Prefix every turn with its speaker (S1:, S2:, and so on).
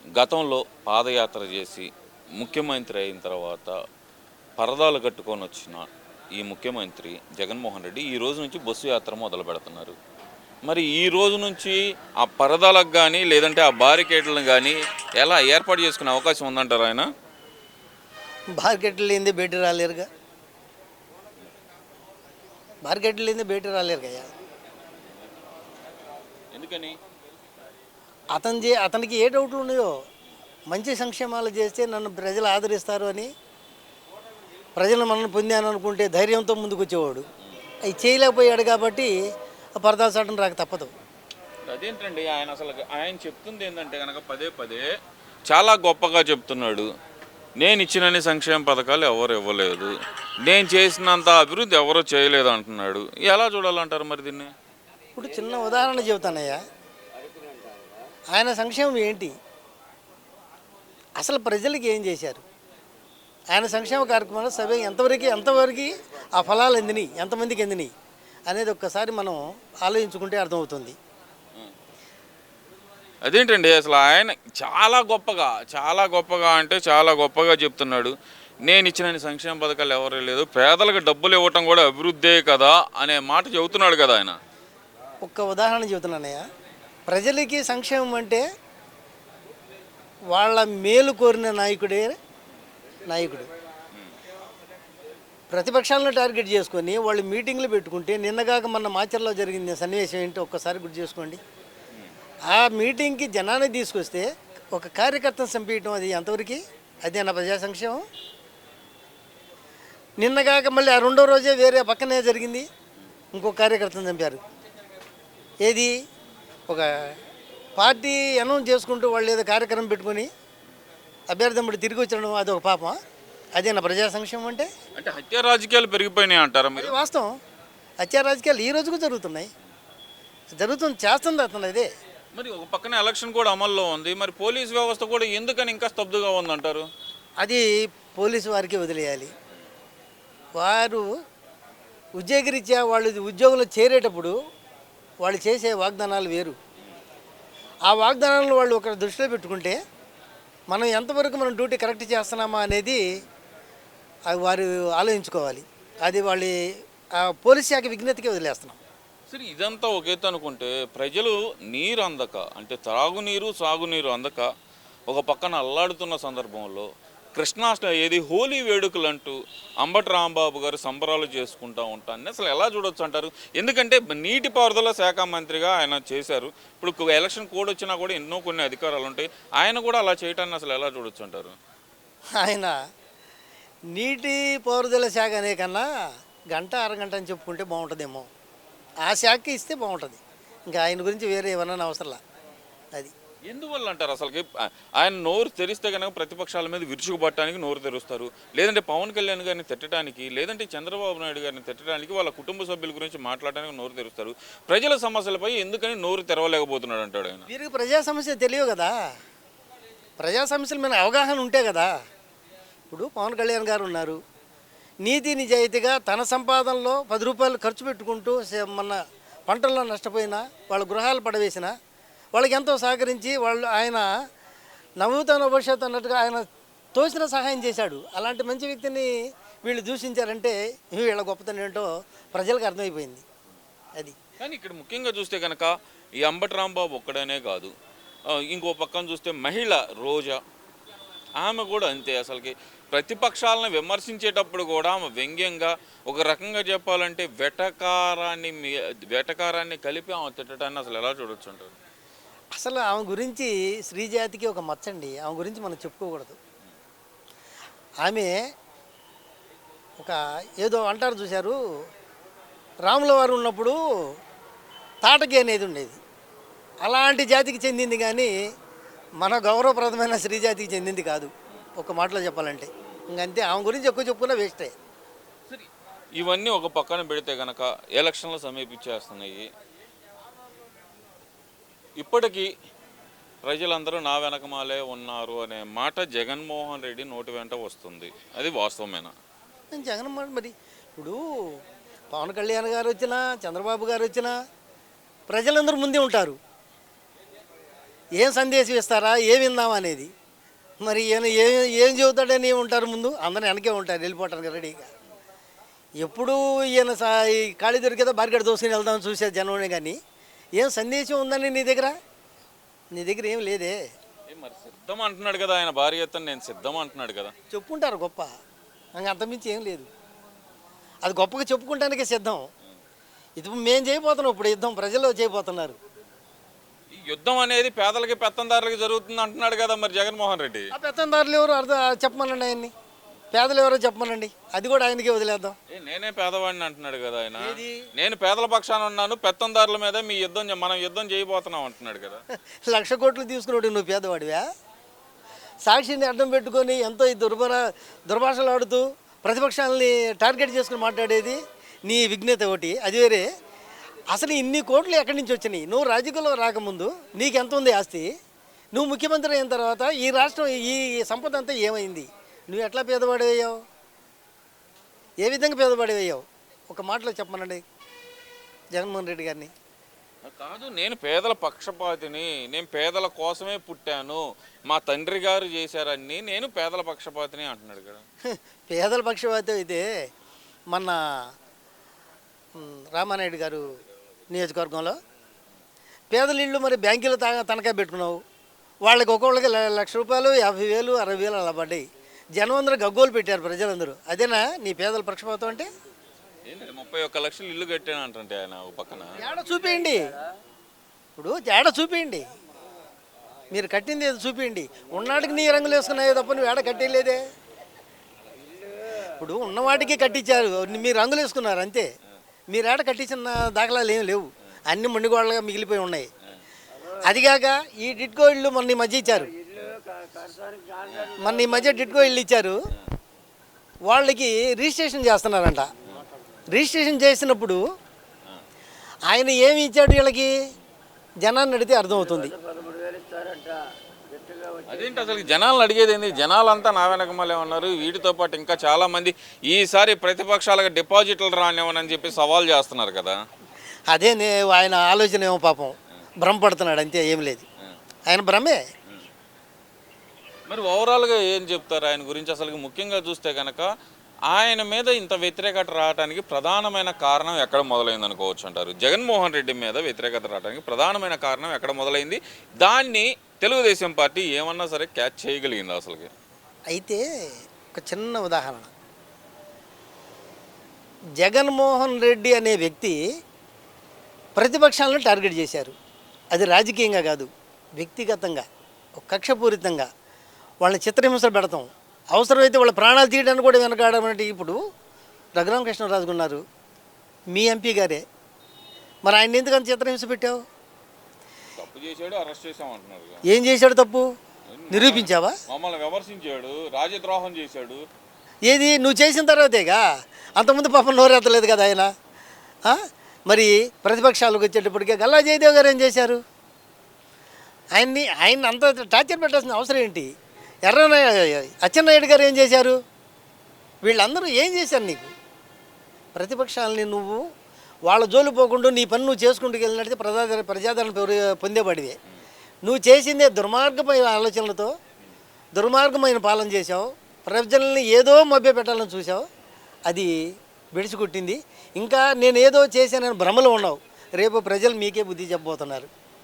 S1: గతంలో పాదయాత్ర చేసి ముఖ్యమంత్రి అయిన తర్వాత పరదాలు కట్టుకొని వచ్చిన ఈ ముఖ్యమంత్రి జగన్మోహన్ రెడ్డి ఈ రోజు నుంచి బస్సు యాత్ర మొదలు పెడుతున్నారు. మరి ఈ రోజు నుంచి ఆ పరదాలకు కానీ లేదంటే ఆ బారికేడ్లను కానీ ఎలా ఏర్పాటు చేసుకునే అవకాశం ఉందంటారు ఆయన?
S2: మార్కెట్లు లేనిదే బయట రాలేరుగా. మార్కెట్లు లేనిదే బయట రాలేరు కదా.
S1: ఎందుకని?
S2: అతనికి ఏ డౌట్లు ఉన్నాయో, మంచి సంక్షేమాలు చేస్తే నన్ను ప్రజలు ఆదరిస్తారు అని, ప్రజలు మనల్ని పొందాను అనుకుంటే ధైర్యంతో ముందుకు వచ్చేవాడు. అవి చేయలేకపోయాడు కాబట్టి ఆ పరదా చాటం రాక తప్పదు.
S1: అదేంటండి, ఆయన చెప్తుంది ఏంటంటే కనుక పదే పదే చాలా గొప్పగా చెప్తున్నాడు. నేను ఇచ్చినన్ని సంక్షేమ పథకాలు ఎవరు ఇవ్వలేదు, నేను చేసినంత అభివృద్ధి ఎవరో చేయలేదు అంటున్నాడు. ఎలా చూడాలంటారు మరి దీన్ని?
S2: ఇప్పుడు చిన్న ఉదాహరణ చెబుతానయ్యా. ఆయన సంక్షేమం ఏంటి, అసలు ప్రజలకి ఏం చేశారు, ఆయన సంక్షేమ కార్యక్రమాలు సభ ఎంతవరకు ఆ ఫలాలు అందినాయి, ఎంతమందికి అందినాయి అనేది ఒక్కసారి మనం ఆలోచించుకుంటే అర్థమవుతుంది.
S1: అదేంటండి, అసలు ఆయన చాలా గొప్పగా అంటే చాలా గొప్పగా చెప్తున్నాడు. నేను ఇచ్చిన సంక్షేమ పథకాలు ఎవరు లేదు, పేదలకు డబ్బులు ఇవ్వటం కూడా అభివృద్ధే కదా అనే మాట చెబుతున్నాడు కదా ఆయన.
S2: ఒక్క ఉదాహరణ చెబుతున్నానయ్యా. ప్రజలకి సంక్షేమం అంటే వాళ్ళ మేలు కోరిన నాయకుడు ప్రతిపక్షాలను టార్గెట్ చేసుకొని వాళ్ళు మీటింగ్లు పెట్టుకుంటే, నిన్నగాక మన మాచర్లో జరిగింది సన్నివేశం ఏంటో ఒక్కసారి గుర్తు చేసుకోండి. ఆ మీటింగ్కి జనాన్ని తీసుకొస్తే ఒక కార్యకర్తను చంపేయటం, అది ఎంతవరకు అదేనా ప్రజా సంక్షేమం? నిన్నగాక మళ్ళీ ఆ రెండో రోజే వేరే పక్కనే జరిగింది, ఇంకో కార్యకర్తను చంపారు. ఏది, ఒక పార్టీ అనౌన్స్ చేసుకుంటూ వాళ్ళు ఏదో కార్యక్రమం పెట్టుకొని అభ్యర్థి తిరిగి వచ్చడం, అది ఒక పాపం. అదేనా ప్రజా సంక్షేమం అంటే?
S1: హత్య రాజకీయాలు పెరిగిపోయినాయి అంటారా మీరు?
S2: వాస్తవం, హత్య రాజకీయాలు ఈ రోజుకు జరుగుతున్నాయి, చేస్తుంది అతను. అదే
S1: మరి ఒక పక్కన ఎలక్షన్ కూడా అమల్లో ఉంది, మరి పోలీస్ వ్యవస్థ కూడా ఎందుకని ఇంకా స్తబ్దుగా ఉందంటారు?
S2: అది పోలీసు వారికి వదిలేయాలి. వారు ఉద్యోగరీత్యా వాళ్ళు ఉద్యోగంలో చేరేటప్పుడు వాళ్ళు చేసే వాగ్దానాలు వేరు. ఆ వాగ్దానాలను వాళ్ళు ఒక దృష్టిలో పెట్టుకుంటే మనం ఎంతవరకు మనం డ్యూటీ కరెక్ట్ చేస్తున్నామా అనేది వారు ఆలోచించుకోవాలి. అది వాళ్ళ పోలీస్ శాఖ విజ్ఞతకి వదిలేస్తున్నాం.
S1: సరే, ఇదంతా ఒకేత అనుకుంటే ప్రజలు నీరు అందక, అంటే త్రాగునీరు సాగునీరు అందక ఒక పక్కన అల్లాడుతున్న సందర్భంలో హోలీ వేడుకలు అంటూ అంబటి రాంబాబు గారు సంబరాలు చేసుకుంటూ ఉంటాను అసలు ఎలా చూడొచ్చు అంటారు? ఎందుకంటే నీటిపారుదల శాఖ మంత్రిగా ఆయన చేశారు. ఇప్పుడు ఎలక్షన్ కోడ్ వచ్చినా కూడా ఎన్నో కొన్ని అధికారాలు ఉంటాయి, ఆయన కూడా అలా చేయటాన్ని అసలు ఎలా చూడొచ్చు అంటారు?
S2: ఆయన నీటి పారుదల శాఖ అనే కన్నా గంట అరగంట అని చెప్పుకుంటే బాగుంటుందేమో. ఆ శాఖకి ఇస్తే బాగుంటుంది, ఇంకా ఆయన గురించి వేరే ఏమన్నా అవసరంలా. అది
S1: ఎందువల్ల అంటారు? అసలుకి ఆయన నోరు తెరిస్తే కనుక ప్రతిపక్షాల మీద విరుచుకుపట్టడానికి నోరు తెరుస్తారు, లేదంటే పవన్ కళ్యాణ్ గారిని తిట్టడానికి, లేదంటే చంద్రబాబు నాయుడు గారిని తిట్టడానికి, వాళ్ళ కుటుంబ సభ్యుల గురించి మాట్లాడడానికి నోరు తెరుస్తారు. ప్రజల సమస్యలపై ఎందుకని నోరు తెరవలేకపోతున్నాడు అంటాడు ఆయన.
S2: వీరికి ప్రజా సమస్య తెలియవు కదా, ప్రజా సమస్యల మీద అవగాహన ఉంటే కదా. ఇప్పుడు పవన్ కళ్యాణ్ గారు ఉన్నారు, నీతి నిజాయితీగా తన సంపాదనలో 10 రూపాయలు ఖర్చు పెట్టుకుంటూ మన పంటల్లో నష్టపోయినా, వాళ్ళ గృహాలు పడవేసినా వాళ్ళకి ఎంతో సహకరించి ఆయన నవ్వుతాన భవిష్యత్తు అన్నట్టుగా ఆయన తోచిన సహాయం చేశాడు. అలాంటి మంచి వ్యక్తిని వీళ్ళు దూషించారంటే వీళ్ళ గొప్పతనం ఏంటో ప్రజలకు అర్థమైపోయింది. అది
S1: కానీ ఇక్కడ ముఖ్యంగా చూస్తే కనుక ఈ అంబటి రాంబాబు ఒక్కడనే కాదు, ఇంకో పక్కన చూస్తే మహిళ రోజా, ఆమె కూడా అంతే. అసలుకి ప్రతిపక్షాలను విమర్శించేటప్పుడు కూడా ఆమె వ్యంగ్యంగా, ఒక రకంగా చెప్పాలంటే వెటకారాన్ని కలిపి ఆమె తిట్టడాన్ని అసలు ఎలా చూడొచ్చు అంటారు?
S2: అసలు ఆమె గురించి శ్రీజాతికి ఒక మచ్చండి, ఆమె గురించి మనం చెప్పుకోకూడదు. ఆమె ఒక ఏదో అంటారు చూశారు, రాముల వారు ఉన్నప్పుడు తాటకి అనేది ఉండేది, అలాంటి జాతికి చెందింది కానీ మన గౌరవప్రదమైన శ్రీజాతికి చెందింది కాదు, ఒక మాటలో చెప్పాలంటే. ఇంకంతే, ఆమె గురించి ఎక్కువ చెప్పుకున్నా వేస్టే.
S1: ఇవన్నీ ఒక పక్కన పెడితే కనుక ఎలక్షన్లు సమీపించేస్తున్నాయి. ఇప్పటికీ ప్రజలందరూ నా వెనకమాలే ఉన్నారు అనే మాట జగన్మోహన్ రెడ్డి నోటి వెంట వస్తుంది, అది వాస్తవమేనా?
S2: జగన్మోహన్ మరి ఇప్పుడు పవన్ కళ్యాణ్ గారు వచ్చినా, చంద్రబాబు గారు వచ్చినా ప్రజలందరూ ముందే ఉంటారు. ఏం సందేశం ఇస్తారా, ఏం విందామా అనేది. మరి ఈయన ఏం చెబుతాడని ఉంటారు, ముందు అందరూ వెనకే ఉంటారు వెళ్ళిపోవటానికి రెడీగా. ఎప్పుడు ఈయన ఈ ఖాళీ దొరికేదో బార్గెట్ దోసుకుని వెళ్దామని చూసే జనమే కానీ ఏం సందేశం ఉందని నీ దగ్గర ఏం లేదే.
S1: మరి సిద్ధం అంటున్నాడు కదా ఆయన, భార్య ఎత్తున నేను సిద్ధం అంటున్నాడు కదా.
S2: చెప్పుకుంటారు గొప్ప, ఇంకా అంతమించి ఏం లేదు. అది గొప్పగా చెప్పుకుంటానికే సిద్ధం. ఇది మేము చేయబోతున్నాం, ఇప్పుడు యుద్ధం ప్రజల్లో చేయబోతున్నారు.
S1: ఈ యుద్ధం అనేది పేదలకి పెత్తందారులకి జరుగుతుంది అంటున్నాడు కదా మరి జగన్మోహన్ రెడ్డి.
S2: ఆ పెత్తందారులు ఎవరు చెప్పమనండి ఆయన్ని, పేదలు ఎవరో చెప్పమనండి, అది కూడా ఆయనకే వదిలేద్దాం.
S1: నేనే పేదవాడిని అంటున్నాడు కదా ఆయన. నేను పేదల పక్షాన ఉన్నాను, పెత్తందారుల మీద మీ యుద్ధం మనం యుద్ధం చేయబోతున్నాం అంటున్నాడు కదా.
S2: 1,00,000 కోట్లు తీసుకున్నాడు, నువ్వు పేదవాడివా? సాక్షిని అడ్డం పెట్టుకొని ఎంతో ఈ దుర్భాషలు ఆడుతూ ప్రతిపక్షాలని టార్గెట్ చేసుకుని మాట్లాడేది నీ విఘ్నత ఒకటి, అది వేరే. అసలు ఇన్ని కోట్లు ఎక్కడి నుంచి వచ్చినాయి? నువ్వు రాజకీయంలో రాకముందు నీకు ఎంత ఉంది ఆస్తి? నువ్వు ముఖ్యమంత్రి అయిన తర్వాత ఈ రాష్ట్రం ఈ సంపద అంతా ఏమైంది? నువ్వు ఎట్లా పేదవాడివయ్యావు? ఏ విధంగా పేదవాడివయ్యావు? ఒక మాటలో చెప్పమనండి జగన్మోహన్ రెడ్డి గారిని.
S1: కాదు, నేను పేదల పక్షపాతిని, నేను పేదల కోసమే పుట్టాను, మా తండ్రి గారు చేశారని నేను పేదల పక్షపాతిని అంటున్నాడు కదా.
S2: పేదల పక్షపాతి అయితే మొన్న రామానాయుడు గారు నియోజకవర్గంలో పేదల ఇళ్ళు మరి బ్యాంకులో తనఖా పెట్టుకున్నావు, వాళ్ళకి ఒక్కొక్కళ్ళకి 1,00,000 రూపాయలు, 50,000, 60,000 అలా పడ్డాయి. జనం అందరూ గగ్గోలు పెట్టారు, ప్రజలందరూ. అదేనా నీ పేదల పక్షపాతం అంటే?
S1: 31 లక్షలు ఇల్లు కట్టాను అంటే ఆయన ఒక పక్కన.
S2: ఏడ చూపించండి, ఇప్పుడు ఏడ చూపించండి, మీరు కట్టింది ఏదో చూపించండి. ఉన్నాడికి నీ రంగులు వేసుకున్నాయో తప్ప నువ్వు ఏడ కట్టేయలేదే. ఇప్పుడు ఉన్నవాటికి కట్టించారు, మీరు రంగులు వేసుకున్నారు అంతే. మీరు ఏడ కట్టించిన దాఖలాలు ఏం లేవు, అన్ని మొండిగోడలుగా మిగిలిపోయి ఉన్నాయి. అదిగాక ఈ డిట్కో ఇళ్ళు మొన్న ఈ మధ్య ఇచ్చారు, మొన్న ఈ మధ్య డిట్కో ఇళ్ళు ఇచ్చారు, వాళ్ళకి రిజిస్ట్రేషన్ చేస్తున్నారంట. రిజిస్ట్రేషన్ చేసినప్పుడు ఆయన ఏమి ఇచ్చాడు వీళ్ళకి, జనాన్ని అడిగితే అర్థమవుతుంది.
S1: అదేంటి అసలు జనాలను అడిగేది ఏంది? జనాలంతా నా వెనకమలే ఉన్నారు. వీటితో పాటు ఇంకా చాలామంది ఈసారి ప్రతిపక్షాలకు డిపాజిట్లు రానివ్వనని చెప్పి సవాల్ చేస్తున్నారు కదా.
S2: అదే ఆయన ఆలోచన ఏమో పాపం భ్రమపడుతున్నాడు అంతే, ఏం లేదు, ఆయన భ్రమే.
S1: మరి ఓవరాల్గా ఏం చెప్తారు ఆయన గురించి? అసలు ముఖ్యంగా చూస్తే కనుక ఆయన మీద ఇంత వ్యతిరేకత రావడానికి ప్రధానమైన కారణం ఎక్కడ మొదలైంది అనుకోవచ్చు అంటారు? జగన్మోహన్ రెడ్డి మీద వ్యతిరేకత రావడానికి ప్రధానమైన కారణం ఎక్కడ మొదలైంది? దాన్ని తెలుగుదేశం పార్టీ ఏమన్నా సరే క్యాచ్ చేయగలిగింది అసలుకి?
S2: అయితే ఒక చిన్న ఉదాహరణ, జగన్మోహన్ రెడ్డి అనే వ్యక్తి ప్రతిపక్షాలను టార్గెట్ చేశారు. అది రాజకీయంగా కాదు, వ్యక్తిగతంగా, కక్షపూరితంగా వాళ్ళని చిత్రహింసలు పెడతాం, అవసరమైతే వాళ్ళ ప్రాణాలు తీయడానికి కూడా వెనకాడమంటే. ఇప్పుడు రఘురామకృష్ణరాజు ఉన్నారు, మీ ఎంపీ గారే, మరి ఆయన ఎందుకంత చిత్రహింస పెట్టావు?
S1: తప్పు చేశాడు, అరెస్ట్ చేసామంటున్నారు.
S2: ఏం చేశాడు తప్పు? నిరూపించావా?
S1: మమ్మల్ని విమర్శించాడు, రాజద్రోహం చేశాడు.
S2: ఏది నువ్వు చేసిన తర్వాతేగా, అంతకుముందు పాపం నోరెత్తలేదు కదా ఆయన. మరి ప్రతిపక్షాలకు వచ్చేటప్పటికే గల్లా జయదేవ్ గారు ఏం చేశారు? ఆయన అంత టార్చర్ పెట్టాల్సిన అవసరం ఏంటి? అచ్చెన్నాయుడు గారు ఏం చేశారు? వీళ్ళందరూ ఏం చేశారు నీకు? ప్రతిపక్షాలని నువ్వు వాళ్ళ జోలు పోకుండా నీ పని నువ్వు చేసుకుంటూ వెళ్ళినట్టు ప్రజాదరణ పొందేవాడివే. నువ్వు చేసిందే దుర్మార్గమైన ఆలోచనలతో దుర్మార్గమైన పాలన చేశావు, ప్రజల్ని ఏదో మభ్య పెట్టాలని చూసావు, అది విడిచికొట్టింది. ఇంకా నేను ఏదో చేశానని భ్రమలో ఉన్నావు, రేపు ప్రజలు మీకే బుద్ధి చెప్పబోతున్నారు.